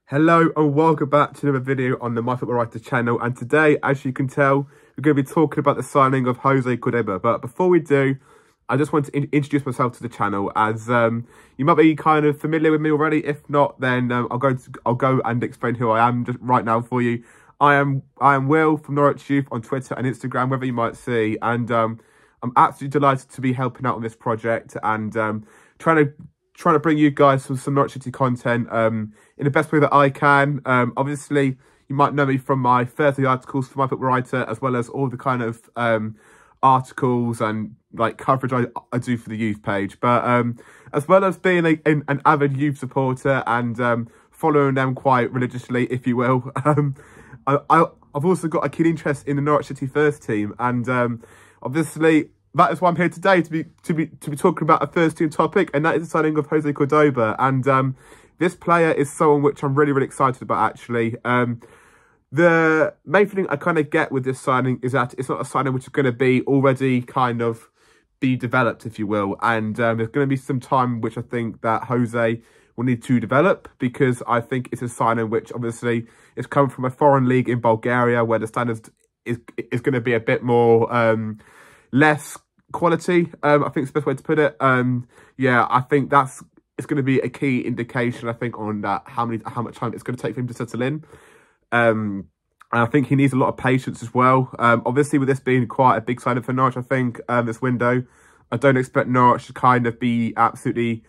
Hello and welcome back to another video on the My Football Writer channel, and today, as you can tell, we're going to be talking about the signing of Jose Corboba. But before we do, I just want to introduce myself to the channel, as you might be kind of familiar with me already. If not, then I'll go and explain who I am just right now for you. I am Will from Norwich Youth on Twitter and Instagram, wherever you might see, and I'm absolutely delighted to be helping out on this project and trying to bring you guys some Norwich City content in the best way that I can. Obviously, you might know me from my Thursday articles for My Football Writer, as well as all the kind of articles and like coverage I do for the youth page. But as well as being an avid youth supporter and following them quite religiously, if you will, I've also got a keen interest in the Norwich City first team, and obviously that is why I'm here today to be talking about a first team topic, and that is the signing of Jose Corboba. And this player is someone which I'm really excited about, actually. The main thing I kind of get with this signing is that it's not a signing which is going to be already kind of be developed, if you will. And there's going to be some time which I think that Jose will need to develop, because I think it's a signing which obviously is coming from a foreign league in Bulgaria, where the standards is going to be a bit more less quality. I think it's the best way to put it. Yeah, I think it's going to be a key indication, I think, on that how much time it's going to take for him to settle in. And I think he needs a lot of patience as well. Obviously, with this being quite a big signing for Norwich, I think this window, I don't expect Norwich to kind of be absolutely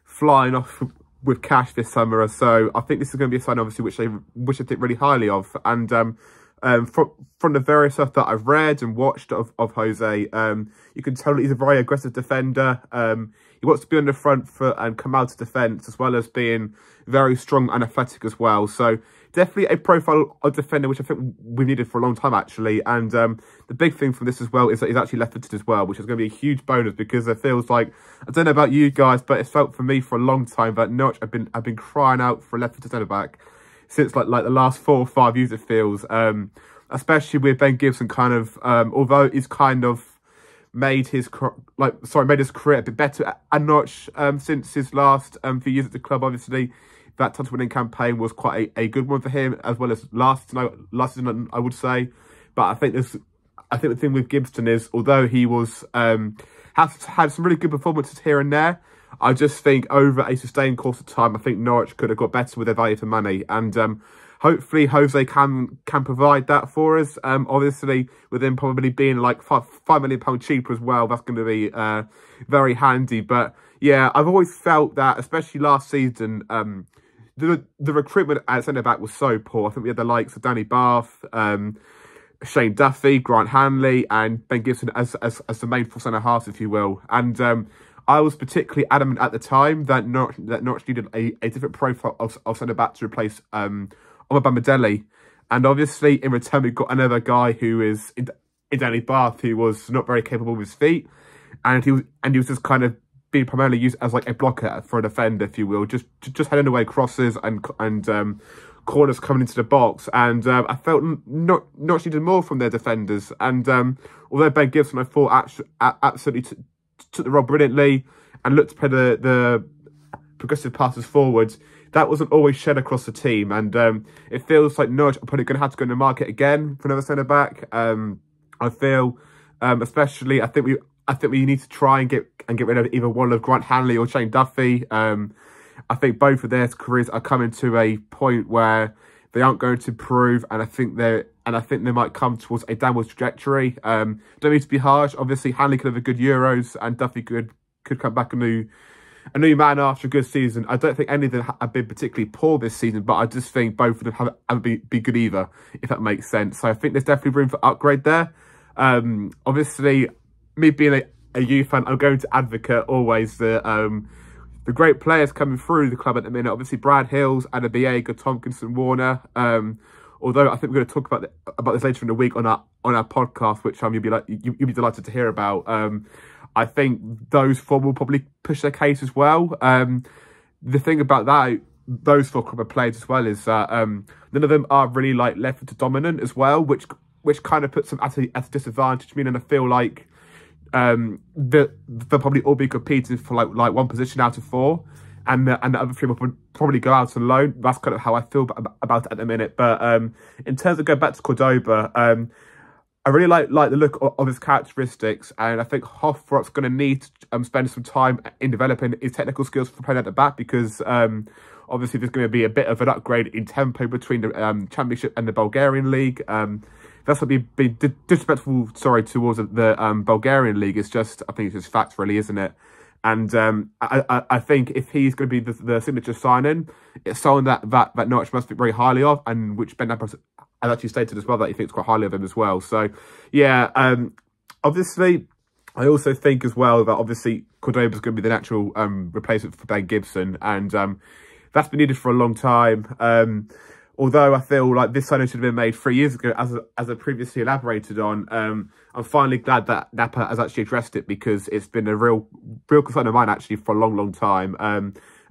flying off with cash this summer. So I think this is going to be a sign, obviously, which I think really highly of. And from the various stuff that I've read and watched of Jose, you can tell that he's a very aggressive defender. He wants to be on the front foot and come out to defence, as well as being very strong and athletic as well. So definitely a profile of defender which I think we've needed for a long time, actually. And the big thing from this as well is that he's actually left-footed as well, which is going to be a huge bonus, because it feels like, I don't know about you guys, but it felt for me for a long time that Norwich have been crying out for a left-footed centre-back since like the last 4 or 5 years, it feels. Especially with Ben Gibson kind of, although he's kind of made his career a bit better at Norwich since his last few years at the club. Obviously, that title-winning campaign was quite a good one for him, as well as last season, I would say. But I think the thing with Gibson is, although he has had some really good performances here and there, I just think over a sustained course of time, I think Norwich could have got better with their value for money. And hopefully Jose can provide that for us. Obviously, with him probably being like £5 million cheaper as well, that's going to be very handy. But yeah, I've always felt that, especially last season, the recruitment at centre-back was so poor. I think we had the likes of Danny Bath, Shane Duffy, Grant Hanley, and Ben Gibson as the main four centre-halves, if you will. And I was particularly adamant at the time that Norwich needed a different profile of centre-back to replace Obama. And obviously, in return, we've got another guy who is in Danny Bath, who was not very capable with his feet, and he was just kind of being primarily used as like a blocker for a defender, if you will, just heading away crosses and corners coming into the box. And I felt Norwich needed more from their defenders. And although Ben Gibson, I thought, absolutely took the role brilliantly and looked to play the progressive passes forwards, that wasn't always shed across the team. And it feels like Norwich are probably going to have to go in the market again for another centre-back. I feel, especially, I think we need to try and get rid of either one of Grant Hanley or Shane Duffy. I think both of their careers are coming to a point where they aren't going to improve, and I think they might come towards a downwards trajectory. Don't need to be harsh. Obviously, Hanley could have a good Euros, and Duffy could come back a new man after a good season. I don't think any of them have been particularly poor this season, but I just think both of them haven't been good either, if that makes sense. So I think there's definitely room for upgrade there. Obviously, me being a youth fan, I'm going to advocate always the great players coming through the club at the minute. Obviously, Brad Hills, Anabiega, Tompkinson, Warner. Although I think we're going to talk about this later in the week on our podcast, which you'll be delighted to hear about. I think those four will probably push their case as well. The thing about those four club players as well is that none of them are really like left-footed dominant as well, which kind of puts them at a disadvantage. Meaning, I feel like they'll probably all be competing for like one position out of 4. and the other three would probably go out on loan. That's kind of how I feel about it at the minute. But in terms of going back to Cordoba, I really like the look of his characteristics, and I think Hoff Thorup's going to need to spend some time in developing his technical skills for playing at the back, because obviously there's going to be a bit of an upgrade in tempo between the Championship and the Bulgarian League. That's what be disrespectful, sorry, towards the Bulgarian League. It's just, I think it's just fact, really, isn't it? And I think if he's going to be the signature signing, it's someone that Norwich must think very highly of, and which Ben Lampard has actually stated as well that he thinks quite highly of him as well. So, yeah, obviously, I also think as well that obviously Cordoba is going to be the natural replacement for Ben Gibson, and that's been needed for a long time. Although I feel like this signing should have been made 3 years ago, as I previously elaborated on, I'm finally glad that Napa has actually addressed it, because it's been a real concern of mine actually for a long time.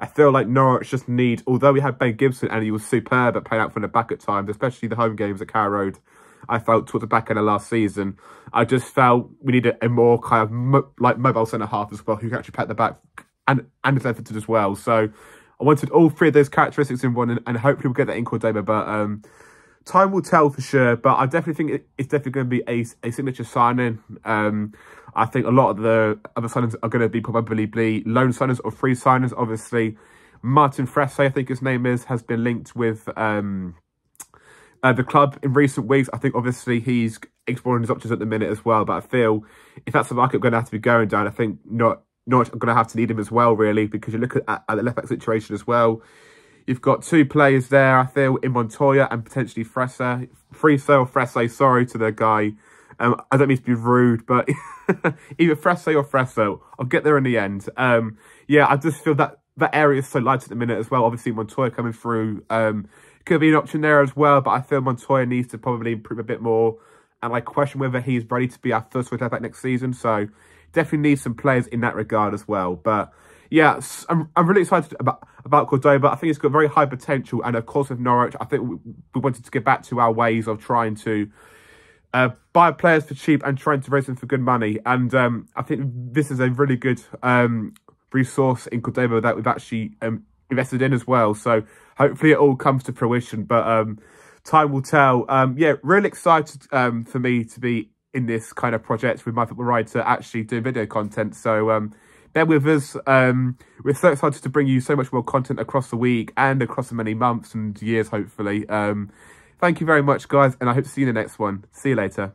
I feel like Norwich just need, although we had Ben Gibson and he was superb at playing out from the back at times, especially the home games at Carrow Road, I felt towards the back end of last season, I just felt we needed a more kind of mobile centre half as well, who can actually play at the back and is effective as well. So I wanted all three of those characteristics in one, and hopefully we'll get that in Cordoba. But time will tell for sure. But I definitely think it's definitely going to be a signature signing. I think a lot of the other signings are going to be probably loan signings or free signings. Obviously, Martin Fresse, I think his name is, has been linked with the club in recent weeks. I think obviously he's exploring his options at the minute as well. But I feel if that's the market we're going to have to be going down, I think Norwich are going to have to need him as well, really, because you look at the left-back situation as well. You've got two players there, I feel, in Montoya and potentially Fresse, sorry to the guy. I don't mean to be rude, but either Fresse or Fresso, I'll get there in the end. Yeah, I just feel that area is so light at the minute as well. Obviously, Montoya coming through could be an option there as well, but I feel Montoya needs to probably improve a bit more, and I question whether he's ready to be our first left back next season. So definitely need some players in that regard as well. But yeah, I'm really excited about Cordoba. I think it's got very high potential, and of course with Norwich, I think we wanted to get back to our ways of trying to buy players for cheap and trying to raise them for good money. And I think this is a really good resource in Cordoba that we've actually invested in as well. So hopefully it all comes to fruition. But time will tell. Yeah, really excited for me to be in this kind of project with My Football Writer, actually doing video content. So bear with us. We're so excited to bring you so much more content across the week and across the many months and years, hopefully. Thank you very much, guys, and I hope to see you in the next one. See you later.